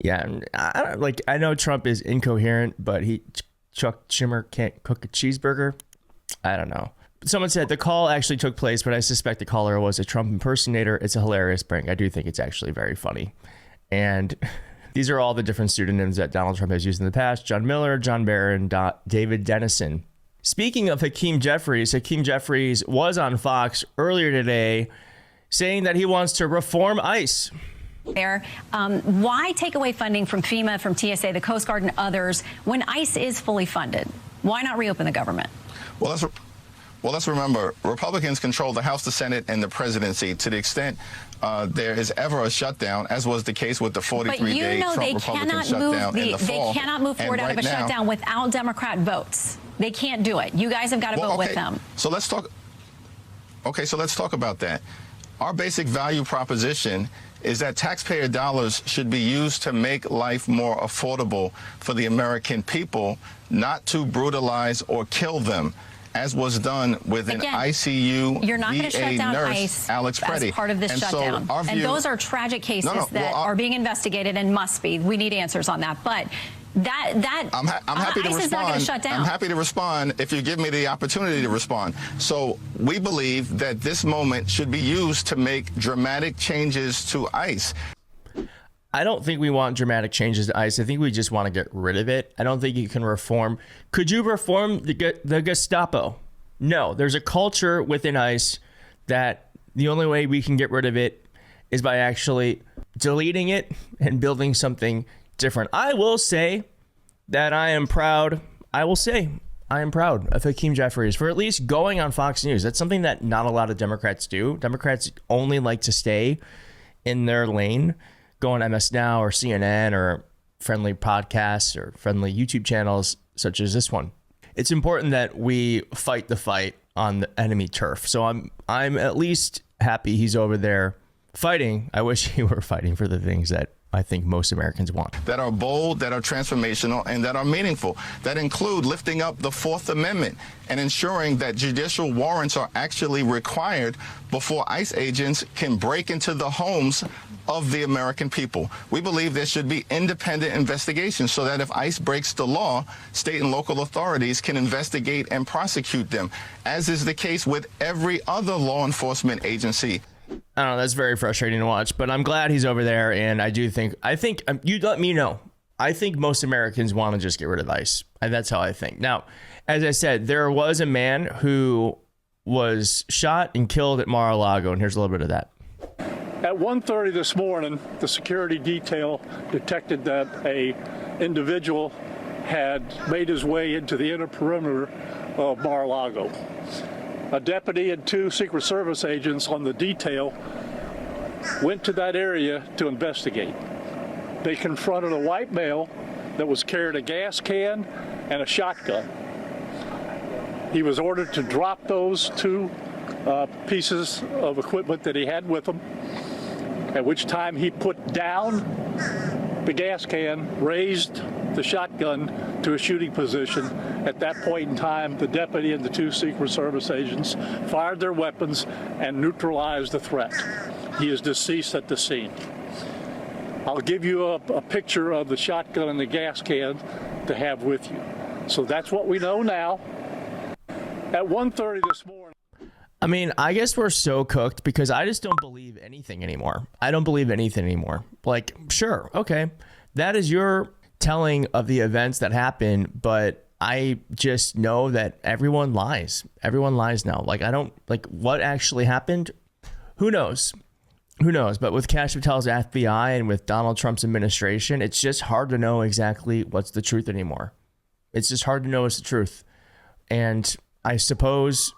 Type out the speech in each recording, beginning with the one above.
Yeah, and I know Trump is incoherent, but Chuck Schumer can't cook a cheeseburger. I don't know. Someone said the call actually took place, but I suspect the caller was a Trump impersonator. It's a hilarious prank. I do think it's actually very funny. And these are all the different pseudonyms that Donald Trump has used in the past. John Miller, John Barron, David Dennison. Speaking of Hakeem Jeffries was on Fox earlier today saying that he wants to reform ICE. Why take away funding from FEMA, from TSA, the Coast Guard, and others when ICE is fully funded? Why not reopen the government? Well, let's remember, Republicans control the House, the Senate, and the presidency. To the extent there is ever a shutdown, as was the case with the 43-day Trump Republican shutdown in the fall. They cannot move forward out of a shutdown without Democrat votes. They can't do it. You guys have got to vote with them. So let's talk. Okay, so let's talk about that. Our basic value proposition is that taxpayer dollars should be used to make life more affordable for the American people, not to brutalize or kill them, as was done with an ICU you're not VA shut down nurse, ICE Alex Preddy. as part of this shutdown. And those are tragic cases that are being investigated and must be. We need answers on that. But I'm happy to respond. Is not going to shut down. I'm happy to respond if you give me the opportunity to respond. So we believe that this moment should be used to make dramatic changes to ICE. I don't think we want dramatic changes to ICE. I think we just want to get rid of it. I don't think you can reform. Could you reform the Gestapo? No, there's a culture within ICE that the only way we can get rid of it is by actually deleting it and building something different. I will say that I am proud. I am proud of Hakeem Jeffries for at least going on Fox News. That's something that not a lot of Democrats do. Democrats only like to stay in their lane, go on MS Now or CNN or friendly podcasts or friendly YouTube channels such as this one. It's important that we fight the fight on the enemy turf. So I'm at least happy he's over there fighting. I wish he were fighting for the things that I think most Americans want. That are bold, that are transformational, and that are meaningful. That include lifting up the Fourth Amendment and ensuring that judicial warrants are actually required before ICE agents can break into the homes of the American people. We believe there should be independent investigations so that if ICE breaks the law, state and local authorities can investigate and prosecute them, as is the case with every other law enforcement agency. I don't know. That's very frustrating to watch, but I'm glad he's over there. And I think you let me know. I think most Americans want to just get rid of ICE. And that's how I think. Now, as I said, there was a man who was shot and killed at Mar-a-Lago. And here's a little bit of that. At 1:30 this morning, the security detail detected that a individual had made his way into the inner perimeter of Mar-a-Lago. A deputy and 2 Secret Service agents on the detail went to that area to investigate. They confronted a white male that was carrying a gas can and a shotgun. He was ordered to drop those 2 pieces of equipment that he had with him, at which time he put down the gas can, raised the shotgun to a shooting position. At that point in time, the deputy and the 2 Secret Service agents fired their weapons and neutralized the threat. He is deceased at the scene. I'll give you a picture of the shotgun and the gas can to have with you. So that's what we know now. At 1:30 this morning. I mean, I guess we're so cooked because I just don't believe anything anymore. I don't believe anything anymore. Like, sure, okay, that is your telling of the events that happen, but I just know that everyone lies. Everyone lies now. Like, I don't, like, what actually happened? Who knows? Who knows? But with Kash Patel's FBI and with Donald Trump's administration, it's just hard to know exactly what's the truth anymore. It's just hard to know what's the truth. And I suppose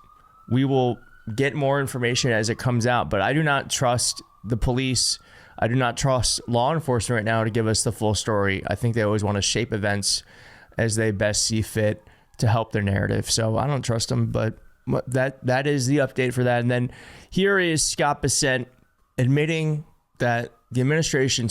we will get more information as it comes out, but I do not trust the police. I do not trust law enforcement right now to give us the full story. I think they always want to shape events as they best see fit to help their narrative. So I don't trust them, but that is the update for that. And then here is Scott Bessent admitting that the administration